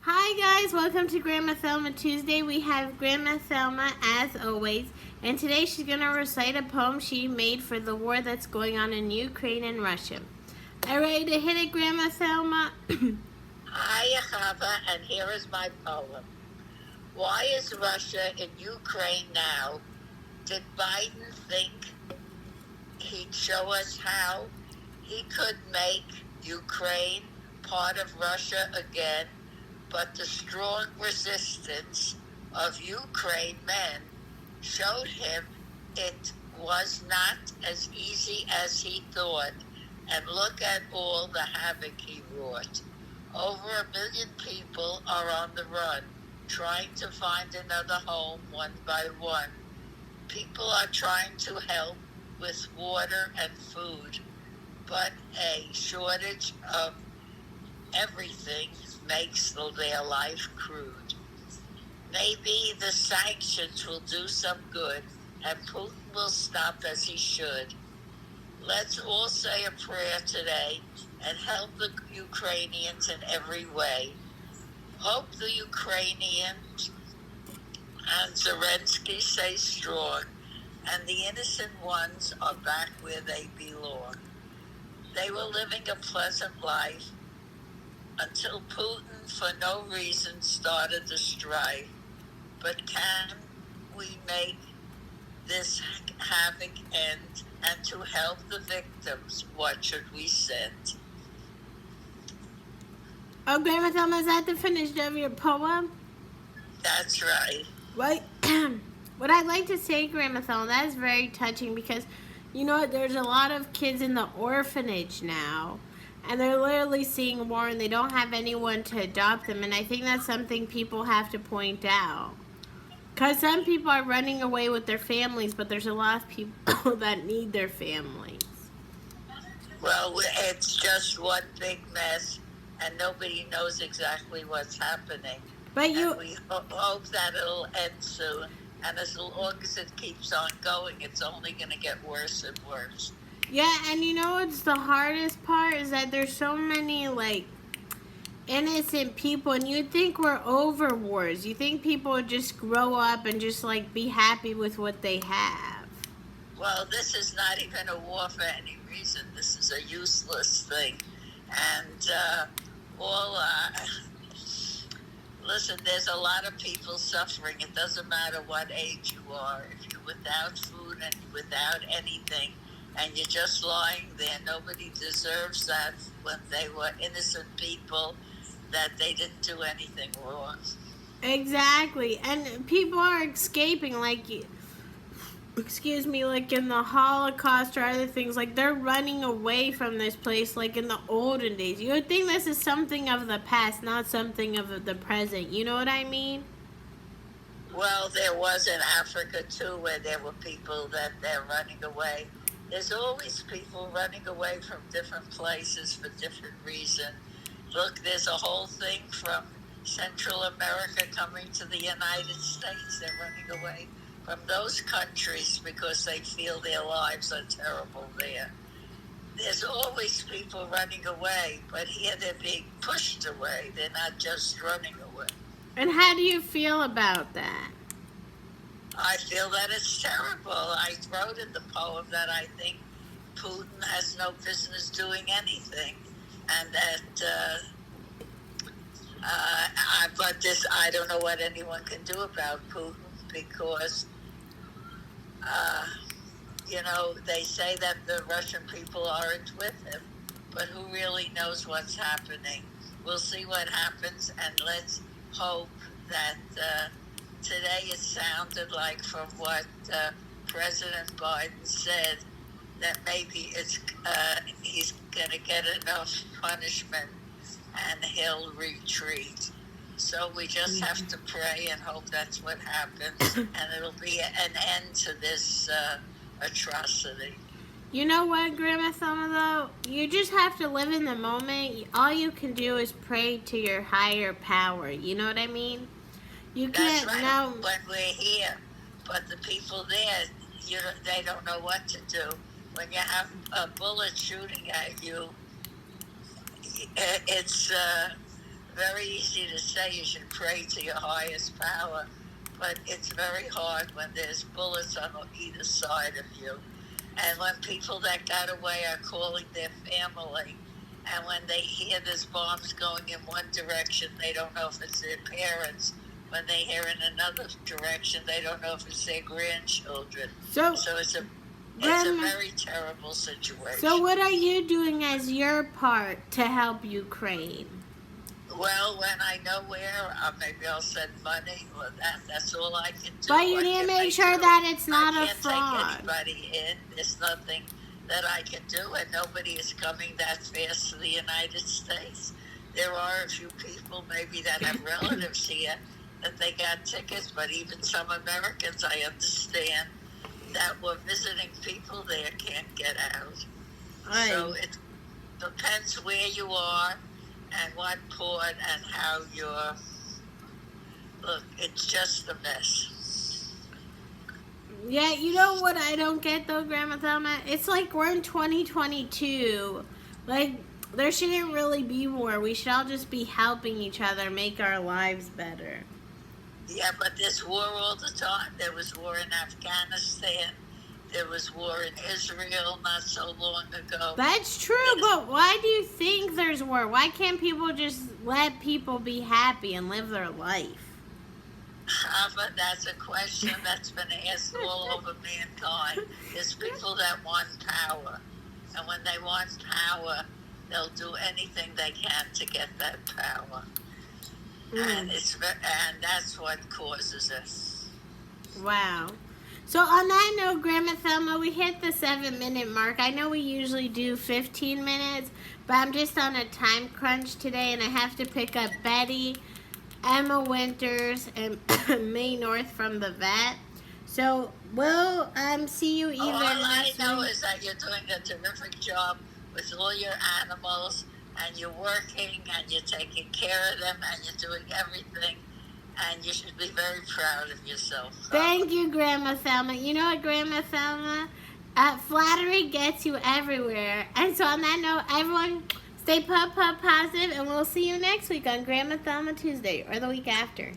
Hi guys, welcome to Grandma Thelma Tuesday. We have Grandma Thelma as always, and today she's going to recite a poem she made for the war that's going on in Ukraine and Russia. Are you ready to hit it, Grandma Thelma? Hi, Ahava, and here is my poem. Why is Russia in Ukraine now? Did Biden think he'd show us how he could make Ukraine part of Russia again? But the strong resistance of Ukraine men showed him it was not as easy as he thought. And look at all the havoc he wrought. Over 1 million people are on the run, trying to find another home one by one. People are trying to help with water and food, but a shortage of everything makes their life crude. Maybe the sanctions will do some good, and Putin will stop as he should. Let's all say a prayer today and help the Ukrainians in every way. Hope the Ukrainians and Zelensky stay strong, and the innocent ones are back where they belong. They were living a pleasant life until Putin, for no reason, started the strife. But can we make this havoc end? And to help the victims, what should we send? Oh, Grandma Thelma, is that the finish of your poem? That's right. Right. What I'd like to say, Grandma Thelma, that is very touching because, you know what, there's a lot of kids in the orphanage now. And they're literally seeing war and they don't have anyone to adopt them. And I think that's something people have to point out. Because some people are running away with their families, but there's a lot of people that need their families. Well, it's just one big mess, and nobody knows exactly what's happening. But and we hope that it'll end soon. And as long as it keeps on going, it's only going to get worse and worse. Yeah, and you know what's the hardest part is that there's so many, like, innocent people, and you think we're over wars. You think people would just grow up and just, like, be happy with what they have. Well, this is not even a war for any reason. This is a useless thing. And listen, there's a lot of people suffering. It doesn't matter what age you are. If you're without food and without anything, and you're just lying there, nobody deserves that when they were innocent people, that they didn't do anything wrong. Exactly. And people are escaping, like, excuse me, like in the Holocaust or other things, like they're running away from this place like in the olden days. You would think this is something of the past, not something of the present. You know what I mean? Well, there was in Africa too, where there were people that they're running away. There's always people running away from different places for different reasons. Look, there's a whole thing from Central America coming to the United States. They're running away from those countries because they feel their lives are terrible there. There's always people running away, but here they're being pushed away. They're not just running away. And how do you feel about that? I feel that it's terrible. I wrote in the poem that I think Putin has no business doing anything, and that but this, I don't know what anyone can do about Putin because they say that the Russian people aren't with him, but who really knows what's happening? We'll see what happens, and let's hope that today it sounded like from what President Biden said that maybe he's going to get enough punishment and he'll retreat. So we just have to pray and hope that's what happens, and it'll be an end to this atrocity. You know what, Grandma Thelma, though? You just have to live in the moment. All you can do is pray to your higher power. You know what I mean? You can't That's right. know. When we're here, but the people there, they don't know what to do. When you have a bullet shooting at you, it's very easy to say you should pray to your highest power, but it's very hard when there's bullets on either side of you. And when people that got away are calling their family, and when they hear there's bombs going in one direction, they don't know if it's their parents. When they hear in another direction, they don't know if it's their grandchildren. So it's a very terrible situation. So what are you doing as your part to help Ukraine? Well, when I know where, maybe I'll send money. Well, that's all I can do. But you need to make sure that it's not a fraud. I can't take anybody in. There's nothing that I can do, and nobody is coming that fast to the United States. There are a few people maybe that have relatives here that they got tickets, but even some Americans, I understand, that were visiting people there can't get out. Aye. So it depends where you are and what port and how you're. Look, it's just a mess. Yeah, you know what I don't get though, Grandma Thelma? It's like we're in 2022. Like, there shouldn't really be war. We should all just be helping each other make our lives better. Yeah, but there's war all the time. There was war in Afghanistan. There was war in Israel not so long ago. That's true, but why do you think there's war? Why can't people just let people be happy and live their life? But that's a question that's been asked all over mankind. There's people that want power. And when they want power, they'll do anything they can to get that power. And that's what causes it. Wow. So on that note, Grandma Thelma, we hit the 7-minute mark. I know we usually do 15 minutes, but I'm just on a time crunch today, and I have to pick up Betty, Emma Winters, and May North from the vet. So we'll see you either All I next know week. is that you're doing a terrific job with all your animals, and you're working, and you're taking care of them, and you're doing everything. And you should be very proud of yourself. Thank you, Grandma Thelma. You know what, Grandma Thelma? Flattery gets you everywhere. And so on that note, everyone stay positive, and we'll see you next week on Grandma Thelma Tuesday or the week after.